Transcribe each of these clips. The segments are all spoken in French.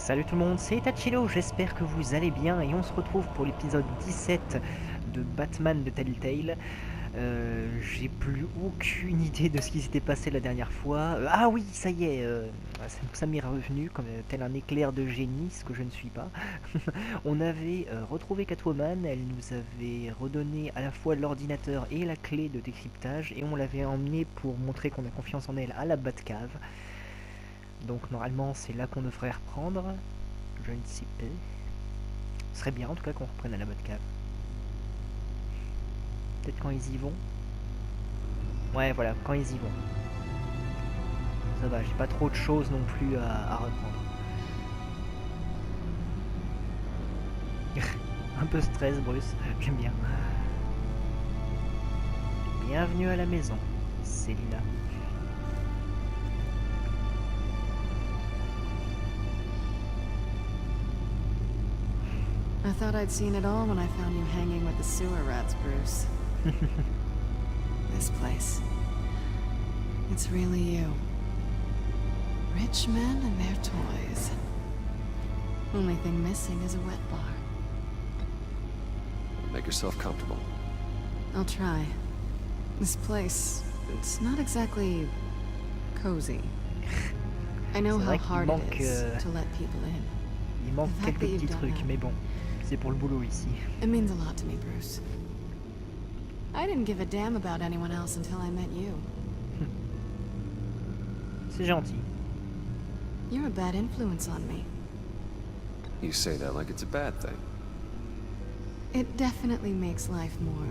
Salut tout le monde, c'est Tachilo, j'espère que vous allez bien et on se retrouve pour l'épisode 17 de Batman de Telltale. J'ai plus aucune idée de ce qui s'était passé la dernière fois. Ah oui, ça y est, ça m'est revenu comme tel un éclair de génie, ce que je ne suis pas. On avait retrouvé Catwoman, elle nous avait redonné à la fois l'ordinateur et la clé de décryptage et on l'avait emmenée pour montrer qu'on a confiance en elle à la Batcave. Donc normalement c'est là qu'on devrait reprendre. Je ne sais pas. Ce serait bien en tout cas qu'on reprenne à la Batcave. Peut-être quand ils y vont. Ouais voilà, quand ils y vont. Ça va, j'ai pas trop de choses non plus à reprendre. Un peu stress Bruce, j'aime bien. Bienvenue à la maison, Célina. I thought I'd seen it all when I found you hanging with the sewer rats, Bruce. This place. It's really you. Rich men and their toys. Only thing missing is a wet bar. Make yourself comfortable. I'll try. This place, it's not exactly cozy. I know how hard it is to let people in. Il manque quelques petits trucs, mais bon, c'est pour le boulot ici. It means a lot to me, Bruce. I didn't give a damn about anyone else until I met you. C'est gentil. You're a bad influence on me. You say that like it's a bad thing. It definitely makes life more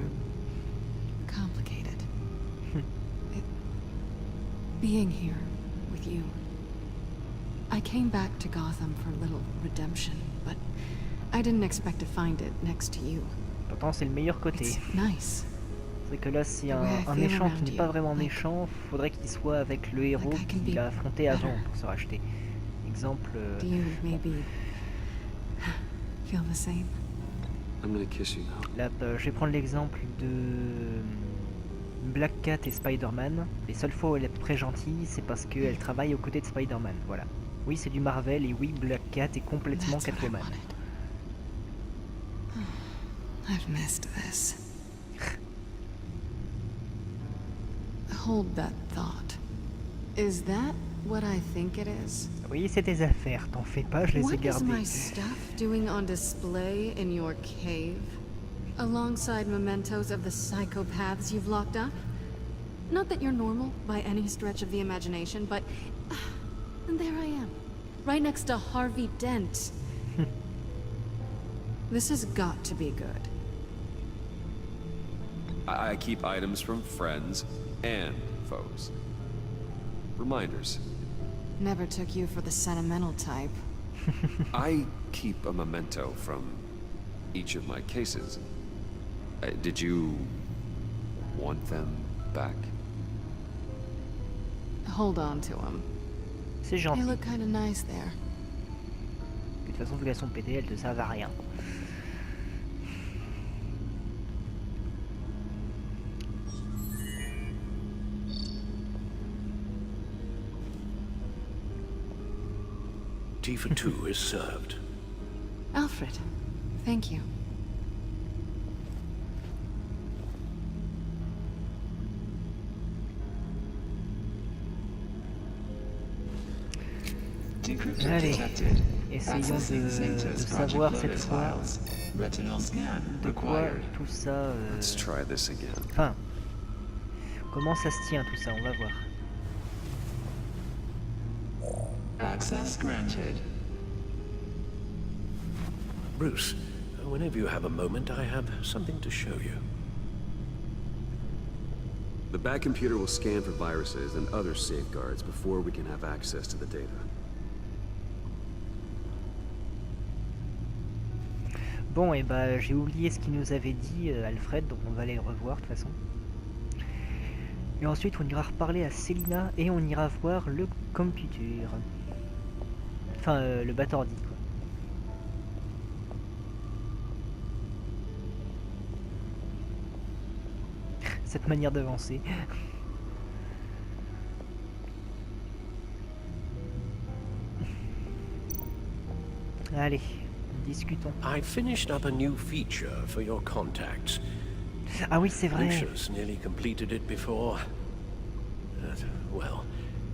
complicated. Being here with you. I came back to Gotham for a little redemption, but I didn't expect to find it next to you. Pourtant c'est le meilleur côté. It's nice. C'est que là c'est un méchant qui n'est pas vraiment méchant, faudrait qu'il soit avec le héros qu'il a affronté avant pour se racheter. Exemple... Do you maybe feel the same? I'm gonna kiss you now. Là, je vais prendre l'exemple de Black Cat et Spider-Man. Les seules fois où elle est très gentille, c'est parce qu'elle travaille aux côtés de Spider-Man, voilà. Oui, c'est du Marvel et oui, Black Cat est complètement Catwoman. I've missed this. Hold that thought. Is that what I think it is? Oui, c'est tes affaires, t'en fais pas, je les ai What is gardées. my stuff doing on display in your cave? Alongside mementos of the psychopaths you've locked up? Not that you're normal by any stretch of the imagination, but... and there I am, right next to Harvey Dent. This has got to be good. I keep items from friends and foes. Reminders. Never took you for the sentimental type. I keep a memento from each of my cases. Did you want them back? Hold on to them. C'est They gentil. look kind of nice there. De toute façon, vu qu'elles sont pétées, elles te servent à rien. Tea for two is served. Alfred, thank you. Allez, essayons de savoir cette fois de quoi tout ça... Let's try this again. Enfin, comment ça se tient tout ça, on va voir. Access granted. Bruce, whenever you have a moment, I have something to show you. The back computer will scan for viruses and other safeguards before we can have access to the data. Bon, et bah j'ai oublié ce qu'il nous avait dit Alfred, donc on va aller le revoir de toute façon. Et ensuite on ira reparler à Célina et on ira voir le computer. Enfin, le bat-ordi quoi. Cette manière d'avancer. Allez, discutons. I finished up a new feature for your contacts. Ah oui, c'est vrai. Lucius nearly completed it before. Well,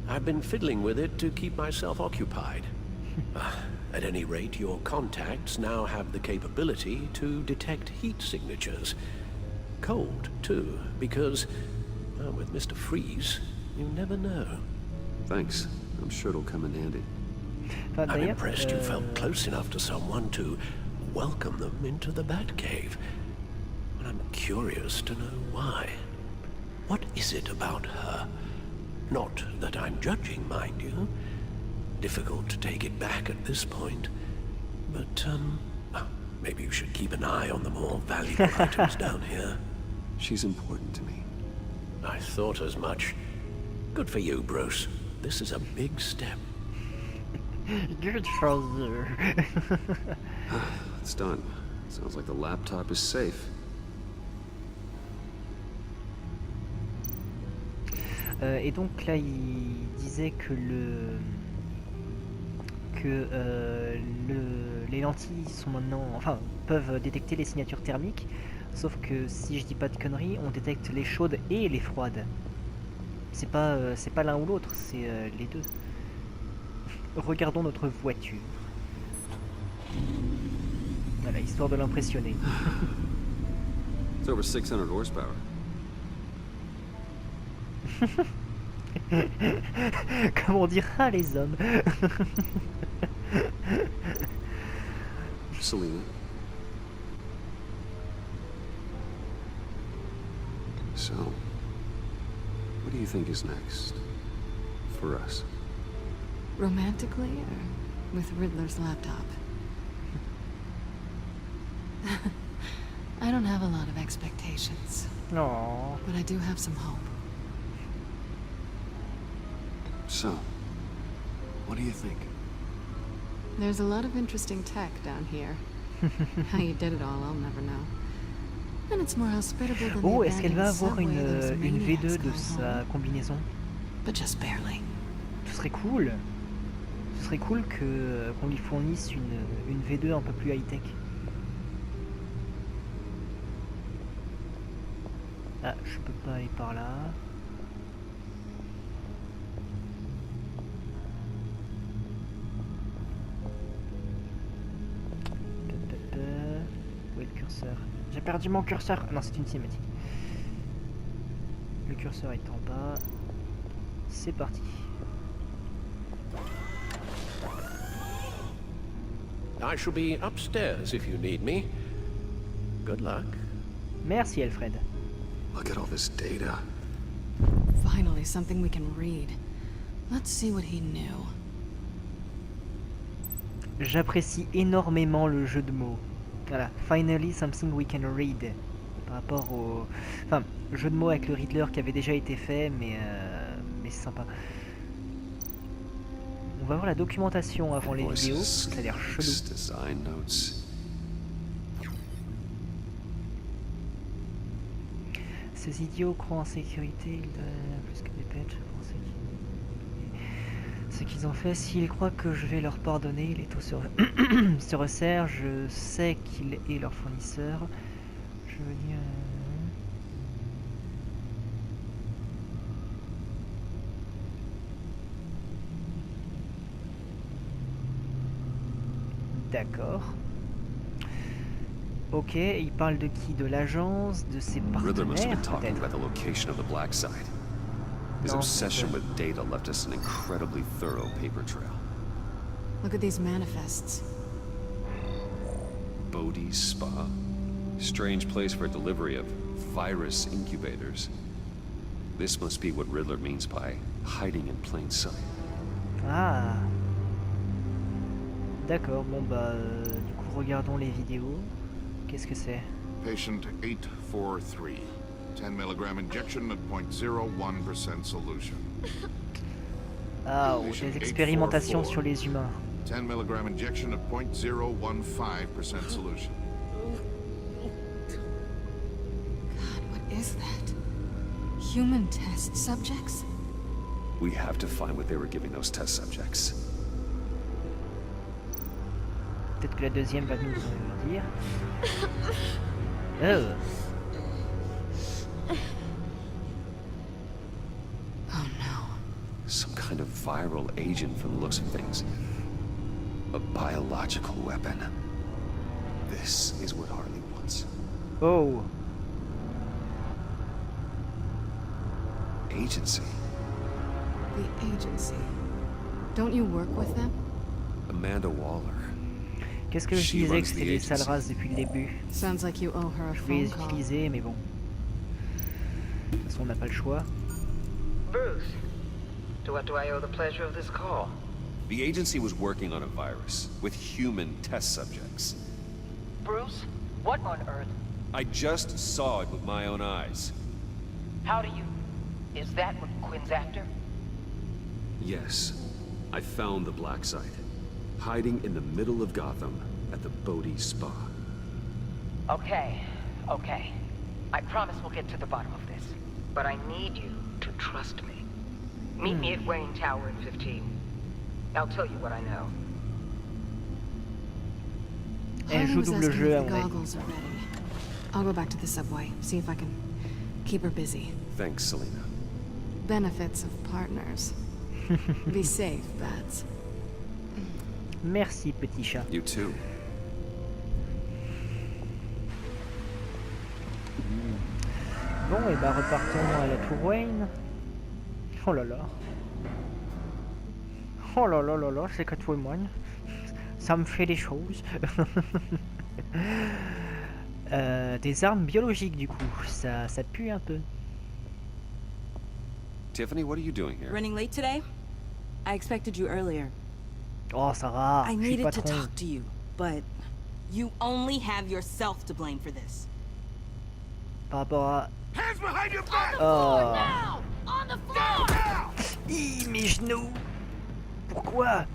I've been fiddling with it to keep myself occupied. At any rate, your contacts now have the capability to detect heat signatures. Cold, too, because, well, with Mr. Freeze, you never know. Thanks. I'm sure it'll come in handy. Enfin, I'm d'ailleurs, impressed you felt close enough to someone to welcome them into the Batcave. But I'm curious to know why. What is it about her? Not that I'm judging, mind you. Difficult to take it back at this point. But, maybe you should keep an eye on the more valuable items down here. She's important to me. I thought as much. Good for you, Bruce. This is a big step. Good for you. It's done. Sounds like the laptop is safe. Et donc là, il disait que les lentilles sont maintenant, enfin, peuvent détecter les signatures thermiques, sauf que si je dis pas de conneries, on détecte les chaudes et les froides. C'est pas l'un ou l'autre, c'est les deux. Regardons notre voiture. Voilà, histoire de l'impressionner. It's over 600 horsepower. Comme on dira les hommes. Selena. So, what do you think is next? For us? Romantically, or with Riddler's laptop? I don't have a lot of expectations, Non. but I do have some hope. So, what do you think? There's a lot of interesting tech down here. How you did it all, I'll never know. And it's more hospitable than Oh, the est-ce qu'elle va abandoned avoir subway those une maniacs V2 de call sa home. combinaison? But just barely. Ce serait cool. Ce serait cool qu'on lui fournisse une V2 un peu plus high-tech. Ah, je peux pas aller par là. Où est le curseur? J'ai perdu mon curseur. Ah non, c'est une cinématique. Le curseur est en bas. C'est parti. I shall be upstairs if you need me. Good luck. Merci Alfred. Look at all this data. Finally, something we can read. Let's see what he knew. J'apprécie énormément le jeu de mots. Voilà, finally something we can read. Par rapport au... Enfin, jeu de mots avec le Riddler qui avait déjà été fait, mais c'est sympa. On va voir la documentation avant les vidéos, ça a l'air chelou. Design notes. Ces idiots croient en sécurité, ils donnent plus que des patchs. Ce qu'ils ont fait, s'ils croient que je vais leur pardonner, les taux se resserrent, je sais qu'il est leur fournisseur. Je veux dire... D'accord. Ok, il parle de qui? De l'agence, de ses Riddler must have been partenaires, talking peut-être. about the location of the black site. His No, obsession but- with data left us an incredibly thorough paper trail. Look at these manifests. Bodhi's Spa. Strange place for delivery of virus incubators. This must be what Riddler means by hiding in plain sight. Ah. D'accord, bon bah du coup regardons les vidéos. Qu'est-ce que c'est? Patient 843. 10 milligram injection at 0.01% solution. Ah, Patient des expérimentations 844. sur les humains. 10 milligram injection at 0.015% solution. God, what is that? Human test subjects? We have to find what they were giving those test subjects. Peut-être que la deuxième va nous dire. Oh. Oh no. Some kind of viral agent from the looks of things. A biological weapon. This is what Harley wants. Oh. Agency. The agency. Don't you work with them? Amanda Waller. Qu'est-ce que je She disais runs que c'était the des sales agency. races depuis le début. Sounds like you owe her a Je vais les phone call. utiliser, mais bon. De toute façon, on n'a pas le choix. Bruce, to what do I owe the pleasure of this call? The agency was working on a virus with human test subjects. Bruce, what on earth? I just saw it with my own eyes. How do you... Is that what Quinn's after? Yes, I found the black site, hiding in the middle of Gotham at the Bodhi Spa. Okay, okay. I promise we'll get to the bottom of this. But I need you to trust me. Meet me at Wayne Tower in 15. I'll tell you what I know. Elle Harley joue was double asking jeu à if the mon avis. goggles are ready. I'll go back to the subway, see if I can keep her busy. Thanks, Selena. Benefits of partners. Be safe, Bats. Merci, petit chat. You too. Bon, et bah repartons à la tour Wayne. Oh là là. Oh là là là là, c'est Catwoman. Ça me fait des choses. Des armes biologiques du coup, ça pue un peu. Tiffany, what are you doing here? Running late today? I expected you earlier. Oh ça va, I je suis needed to patron. talk to you, but you only have yourself to blame for this. Par rapport à... Hands behind your back! Oh. Now! On the floor! Ih, mes genoux. Pourquoi?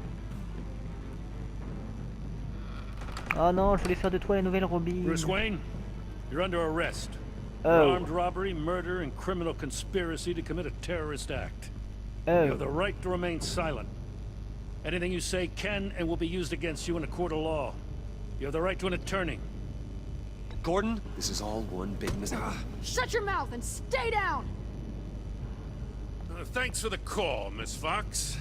Oh non, je voulais faire de toi la nouvelle Robin. Bruce Wayne, you're under arrest. For Oh. armed robbery, murder, and criminal conspiracy to commit a terrorist act. You Oh. have the right to remain silent. Anything you say can and will be used against you in a court of law. You have the right to an attorney. Gordon, this is all one big mistake. Shut your mouth and stay down! Thanks for the call, Miss Fox.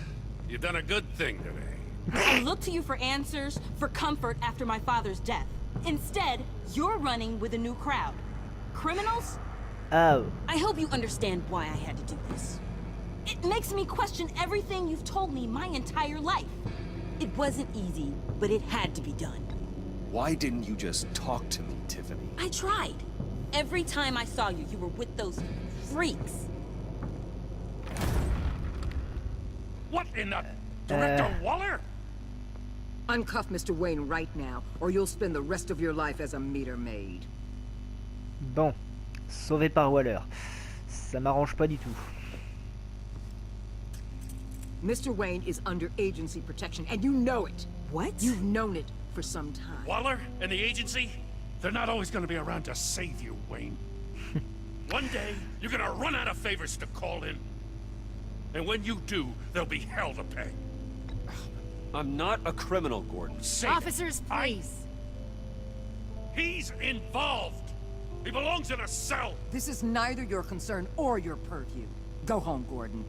You've done a good thing today. I look to you for answers, for comfort after my father's death. Instead, you're running with a new crowd. Criminals? Oh. I hope you understand why I had to do this. It makes me question everything you've told me my entire life. It wasn't easy, but it had to be done. Why didn't you just talk to me, Tiffany? I tried. Every time I saw you, you were with those freaks. What in the... Director Waller? Uncuff Mr. Wayne right now, or you'll spend the rest of your life as a meter maid. Bon. Sauvé par Waller. Ça m'arrange pas du tout. Mr. Wayne is under agency protection, and you know it. What? You've known it for some time. Waller and the agency? They're not always going to be around to save you, Wayne. One day, you're going to run out of favors to call in. And when you do, there'll be hell to pay. I'm not a criminal, Gordon. Say Officers, I- please. He's involved. He belongs in a cell. This is neither your concern or your purview. Go home, Gordon.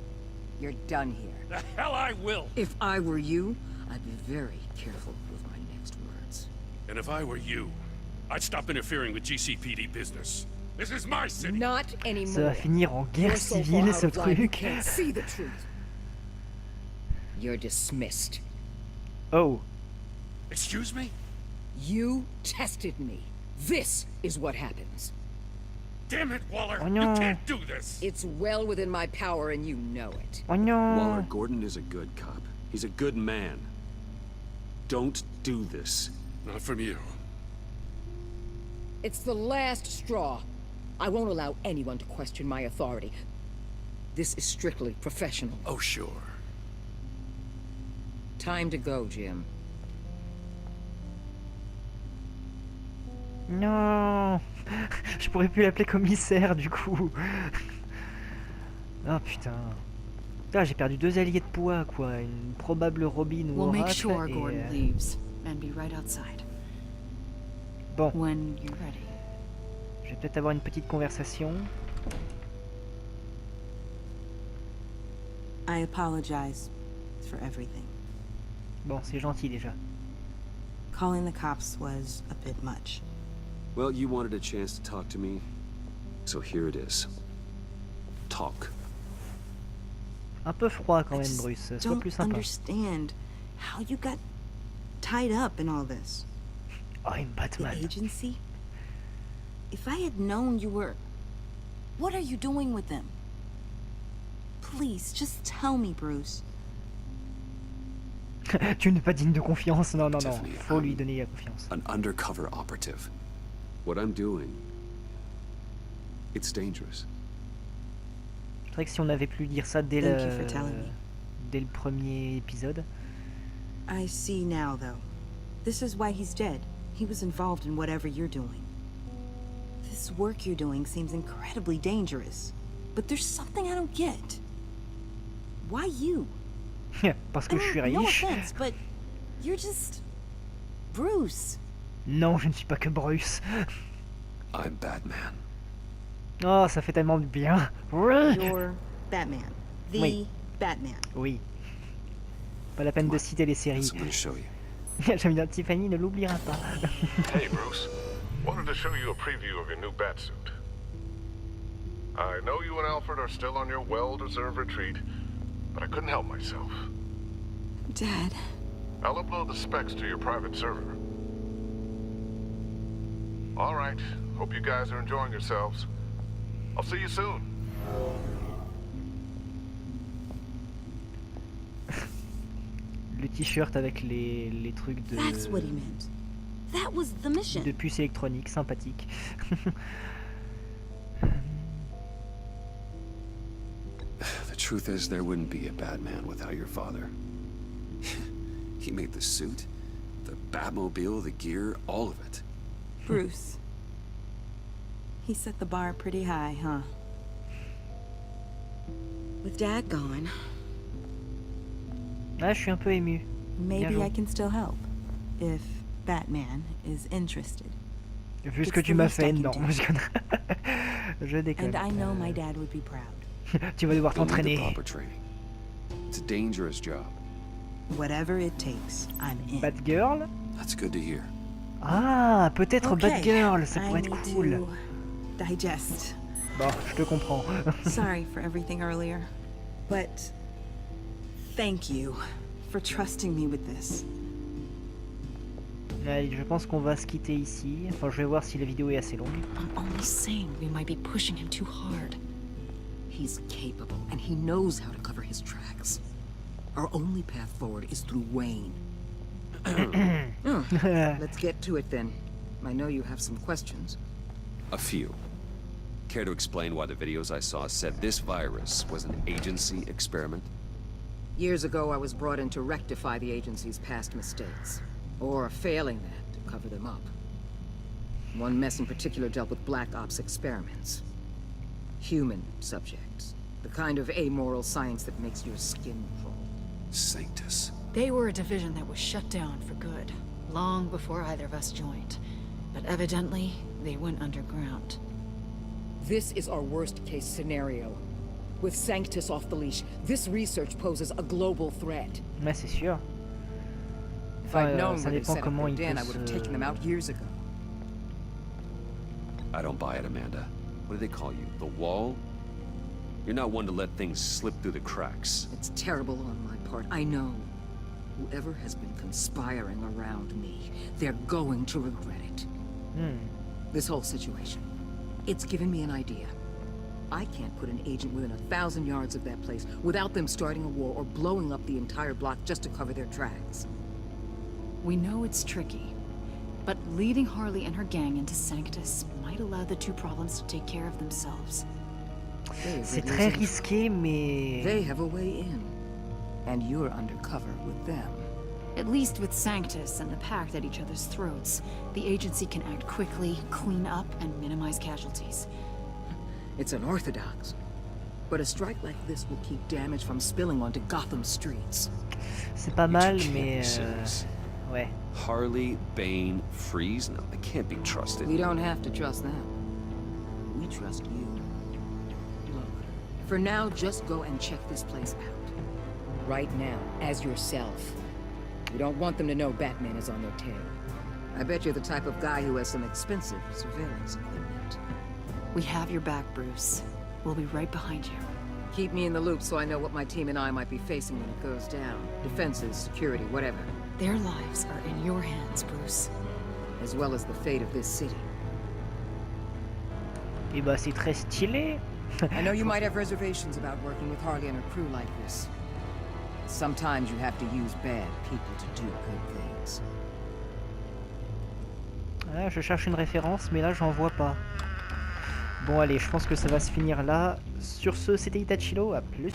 You're done here. The hell I will. If I were you, I'd be very careful with my next words. And if I were you, I'd stop interfering with GCPD business. This is my city. Not anymore. Ça va finir en guerre You're so far civile out ce of line, you truc. can't see the truth. You're dismissed. Oh. Excuse me? You tested me. This is what happens. Damn it, Waller. Oh, You no. can't do this. It's well within my power, and you know it. Oh Waller, non. Gordon is a good cop. He's a good man. Don't do this. Not from you. It's the last straw. I won't allow anyone to question my authority. This is strictly professional. Oh, sure. Time to go, Jim. Non. Je pourrais plus l'appeler commissaire du coup. Oh putain. Putain, j'ai perdu 2 alliés de poids quoi. Une probable Robin ou We'll make Oracle sure et, Gordon leaves. and be right outside. Bon, When you're ready. je vais peut-être avoir une petite conversation. I apologize for everything. Bon, c'est gentil déjà. Calling the cops was a bit much. Well, you wanted a chance to talk to me, so here it is. Talk. Un peu froid quand I même, just Bruce. Sois don't plus sympa. understand how you got tied up in all this. I'm The Batman. agency? If I had known you were... What are you doing with them? Please, just tell me, Bruce. Tu n'es pas digne de confiance. Non, non, non. Tiffany, Faut lui donner la confiance. An undercover operative. What I'm doing, it's dangerous. C'est vrai que si on avait pu dire ça dès Thank you for telling me. dès le premier épisode. I see now, though. This is why he's dead. He was involved in whatever you're doing. This work you're doing seems incredibly dangerous. But there's something I don't get. Why you? Parce que je suis No riche. offense, but you're just... Bruce. Non, je ne suis pas que Bruce. I'm Batman. Oh, ça fait tellement de bien. Oui. You're Batman. The Oui. Batman. Oui. Pas la peine de citer les séries. That's what I'm gonna show you. J'aime bien, Tiffany ne l'oubliera pas. Hey, Bruce. Wanted to show you a preview of your new batsuit. I know you and Alfred are still on your well-deserved retreat, but I couldn't help myself. Dad. I'll upload the specs to your private server. All right. Hope you guys are enjoying yourselves. I'll see you soon. Le t-shirt avec les trucs de... That's what he meant. That was the mission. de puces électroniques, sympathique. The truth is, there wouldn't be a Batman without your father. He made the suit, the Batmobile, the gear, all of it. Bruce. He set the bar pretty high, huh? With Dad gone, Ah, je suis un peu ému. maybe joué. I can still help. If Batman is interested. Vu ce It's que tu the m'as least I fait, can non. do. Je déconne. And I know my dad would be proud. Tu vas devoir You'll need the t'entraîner. proper training. It's a dangerous job. Whatever it takes, I'm in. Batgirl? That's good to hear. Ah, peut-être Okay, Batgirl, ça I pourrait être need cool. to digest. Bon, je te comprends. Sorry for everything earlier, but thank you for trusting me with this. Allez, je pense qu'on va se quitter ici. Enfin, je vais voir si la vidéo est assez longue. I'm only saying we might be pushing him too hard. He's capable, and he knows how to cover his tracks. Our only path forward is through Wayne. Let's get to it then. I know you have some questions. A few. Care to explain why the videos I saw said this virus was an agency experiment? Years ago, I was brought in to rectify the agency's past mistakes. Or failing that, to cover them up. One mess in particular dealt with Black Ops experiments. Human subjects. The kind of amoral science that makes your skin crawl. Sanctus. They were a division that was shut down for good, long before either of us joined. But evidently, they went underground. This is our worst-case scenario. With Sanctus off the leash, this research poses a global threat. Mais c'est sûr. If I'd Enfin, known ça where they dépend set up comment their il den, I peut would have se... taken them out years ago. I don't buy it, Amanda. What do they call you? The Wall? You're not one to let things slip through the cracks. It's terrible on my part, I know. Whoever has been conspiring around me, they're going to regret it. This whole situation, it's given me an idea. I can't put an agent within 1,000 yards of that place without them starting a war or blowing up the entire block just to cover their tracks. We know it's tricky, but leading Harley and her gang into Sanctus might allow the two problems to take care of themselves. C'est très risqué, mais... They have a way in, and you're undercover with them. At least with Sanctus and the Pact at each other's throats, the agency can act quickly, clean up, and minimize casualties. It's unorthodox, but a strike like this will keep damage from spilling onto Gotham streets. C'est pas mal, You can't be mais... serious. Ouais. Harley, Bane, Freeze? No, they can't be trusted. We don't have to trust them. We trust you. Look, for now, just go and check this place out. Right now, as yourself. We don't want them to know Batman is on their tail. I bet you're the type of guy who has some expensive surveillance equipment. We have your back, Bruce. We'll be right behind you. Keep me in the loop so I know what my team and I might be facing when it goes down. Defenses, security, whatever. Their lives are in your hands, Bruce. As well as the fate of this city. Et bah c'est très stylé. I know you might have reservations about working with Harley and her crew like this. Sometimes you have to use bad people to do good things. Ah, je cherche une référence, mais là j'en vois pas. Bon allez, je pense que ça va se finir là. Sur ce, c'était Itachilo, à plus.